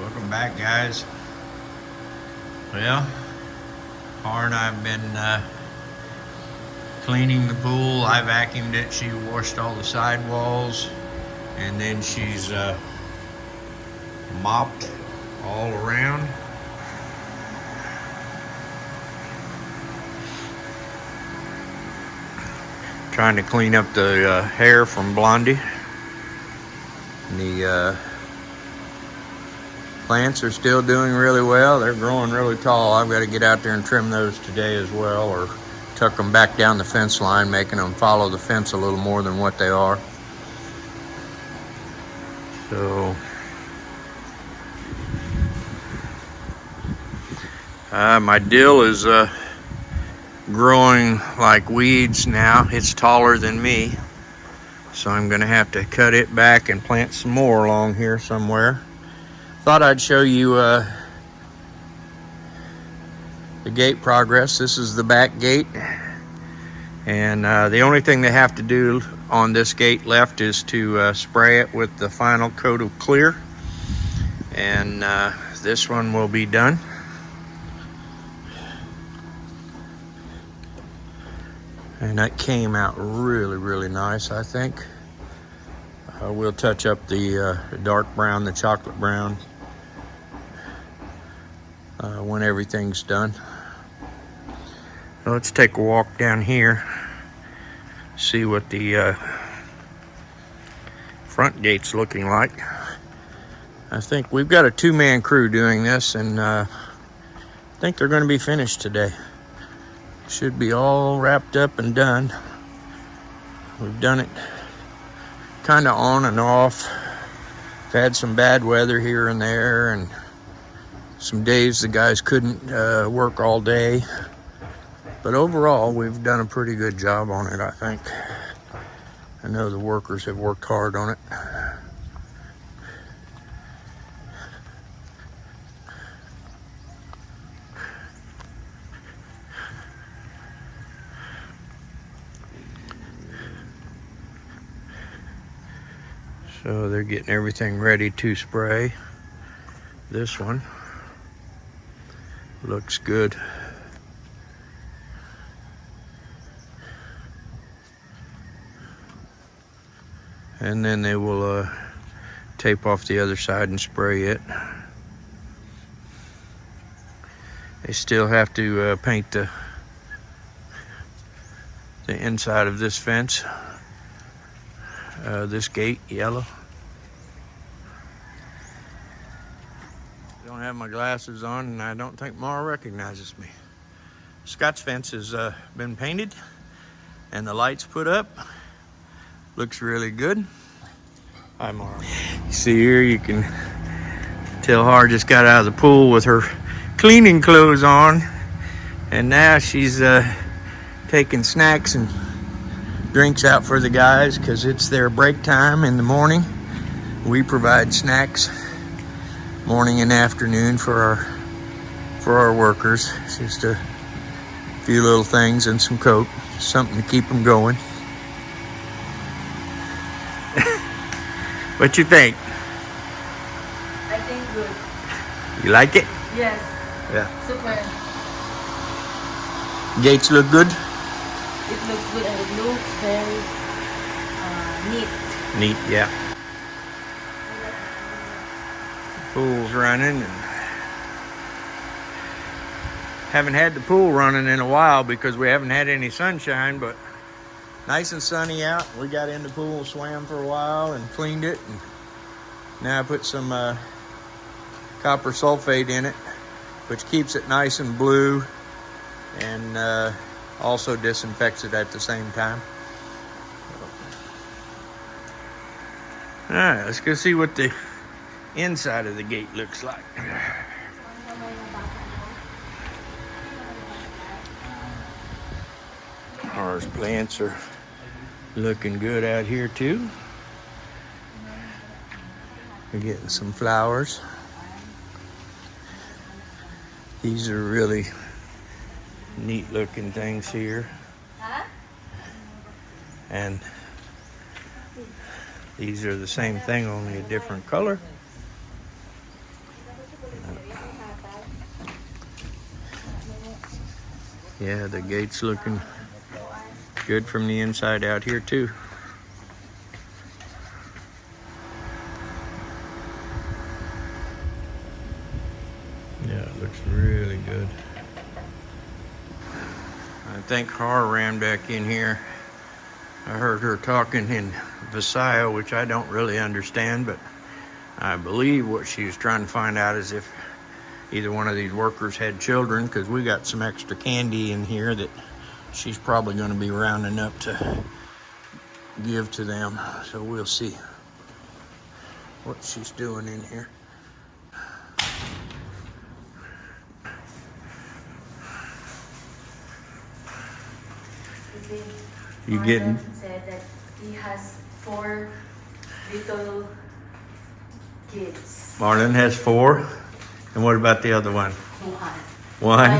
Welcome back, guys. Well, Har and I have been cleaning the pool. I vacuumed it. She washed all the sidewalls, and then she's mopped all around. Trying to clean up the hair from Blondie. The plants are still doing really well. They're growing really tall. I've got to get out there and trim those today as well, or tuck them back down the fence line, making them follow the fence a little more than what they are. So my dill is growing like weeds now. It's taller than me, so I'm gonna have to cut it back and plant some more along here somewhere. Thought I'd show you the gate progress. This is the back gate, and the only thing they have to do on this gate left is to spray it with the final coat of clear, and this one will be done. And that came out really nice, I think. We'll touch up the dark brown, the chocolate brown, when everything's done. Let's take a walk down here, see what the front gate's looking like. I think we've got a two-man crew doing this, and I think they're going to be finished today. Should be all wrapped up and done. We've done it kind of on and off. We've had some bad weather here and there, and some days the guys couldn't work all day. But overall, we've done a pretty good job on it, I think. I know the workers have worked hard on it. So they're getting everything ready to spray. This one looks good. And then they will tape off the other side and spray it. They still have to paint the inside of this fence. This gate yellow. I don't have my glasses on, and I don't think Mara recognizes me. Scott's fence has been painted and the lights put up. Looks really good. Hi, Mara. You see here, you can tell Har just got out of the pool with her cleaning clothes on, and now she's taking snacks and drinks out for the guys because it's their break time in the morning. We provide snacks morning and afternoon for our workers. It's just a few little things and some Coke, something to keep them going. What you think? I think good. You like it? Yes. Yeah. Super. Gates look good? It looks good and it looks very neat. Neat, yeah. Pool's running, and haven't had the pool running in a while because we haven't had any sunshine, but nice and sunny out. We got in the pool, swam for a while and cleaned it, and now I put some copper sulfate in it, which keeps it nice and blue, and also disinfects it at the same time. All right, let's go see what the inside of the gate looks like. Our plants are looking good out here too. We're getting some flowers. These are really neat looking things here. And these are the same thing, only a different color. Yeah, the gate's looking good from the inside out here too. Yeah, it looks really good. I think Har ran back in here. I heard her talking in Visaya, which I don't really understand, but I believe what she was trying to find out is if either one of these workers had children, because we got some extra candy in here that she's probably going to be rounding up to give to them. So we'll see what she's doing in here. You getting? Said that he has 4 little kids. Marlon has 4. And what about the other one? One. One?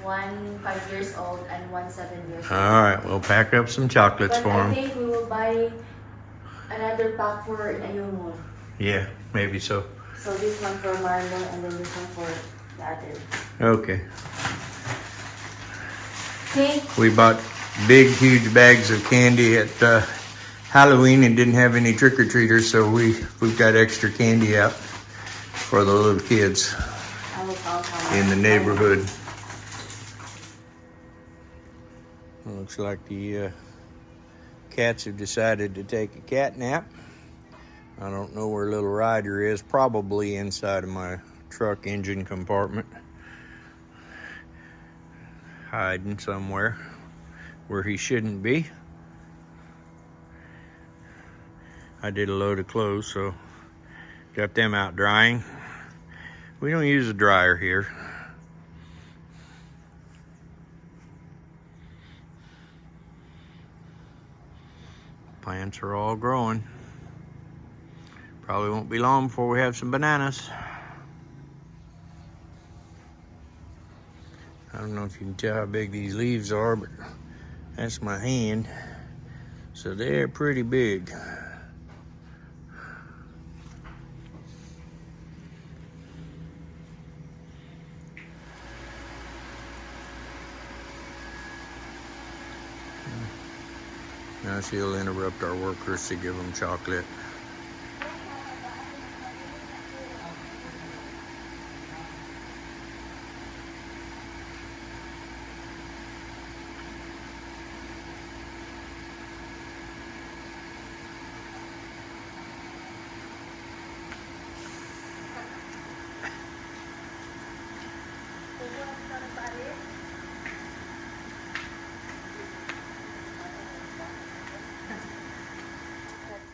One 5 years old and one 7 years old. All right, we'll pack up some chocolates for him. I think we will buy another pack for Ayumun. Yeah, maybe so. So this one for Marlon and then this one for the other. Okay. Okay. We bought big, huge bags of candy at Halloween and didn't have any trick-or-treaters, so we've got extra candy out for the little kids in the neighborhood. Looks like the cats have decided to take a cat nap. I don't know where little Ryder is, probably inside of my truck engine compartment. Hiding somewhere where he shouldn't be. I did a load of clothes, so got them out drying. We don't use a dryer here. Plants are all growing. Probably won't be long before we have some bananas. I don't know if you can tell how big these leaves are, but that's my hand. So they're pretty big. Now she'll interrupt our workers to give them chocolate.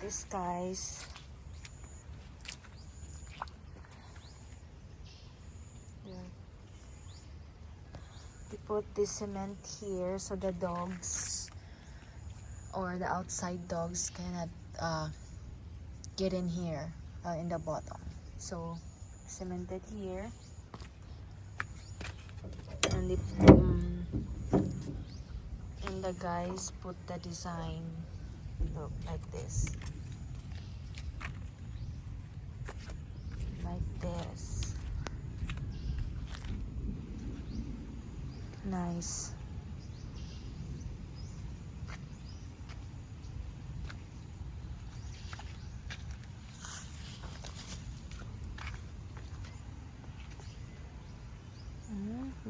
This, guys. Yeah. We put this cement here so the dogs or the outside dogs cannot get in here in the bottom. So cemented here, and the guys put the design look like this. Like this. Nice.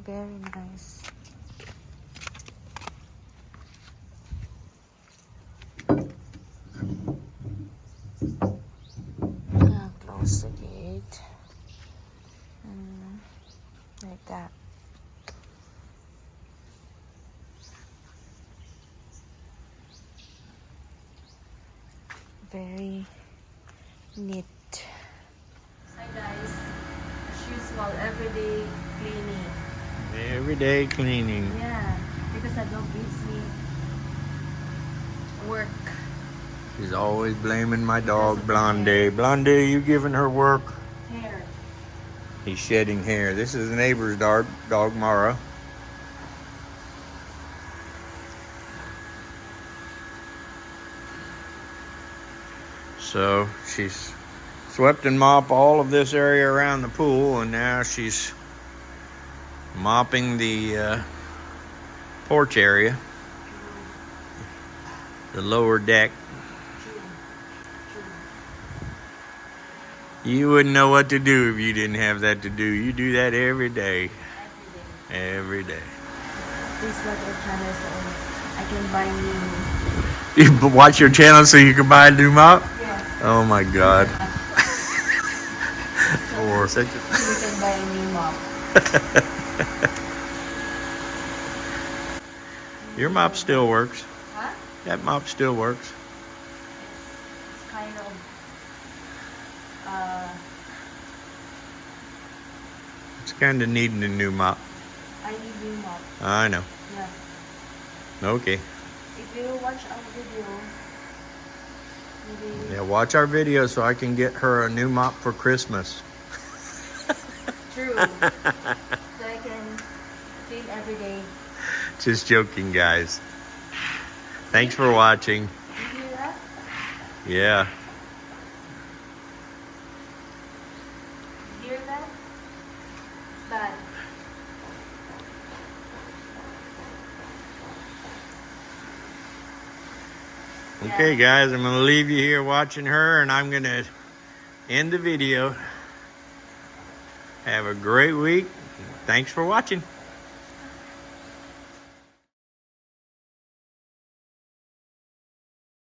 Very nice. Close the gate. Like that. Very neat. Hi guys, as usual, everyday cleaning. Everyday cleaning. Yeah, because the dog gives me work. She's always blaming my dog, Blondie. Blondie, you giving her work? Hair. He's shedding hair. This is the neighbor's dog, Mara. So she's swept and mopped all of this area around the pool, and now she's mopping the porch area, the lower deck. You wouldn't know what to do if you didn't have that to do. You do that every day. Every day. Please watch our channel so I can buy new. You watch your channel so you can buy a new mop? Yes. Oh my God. Or So we can buy a new mop. Your mop still works. Huh? That mop still works. It's kind of It's kind of needing a new mop. I need new mop. I know. Yeah. Okay. If you watch our video, maybe Yeah, watch our video so I can get her a new mop for Christmas. true. So I can clean every day. Just joking, guys. Thanks for watching. You hear that? Yeah. You hear that? It's bad. Okay, guys, I'm going to leave you here watching her, and I'm going to end the video. Have a great week. Thanks for watching.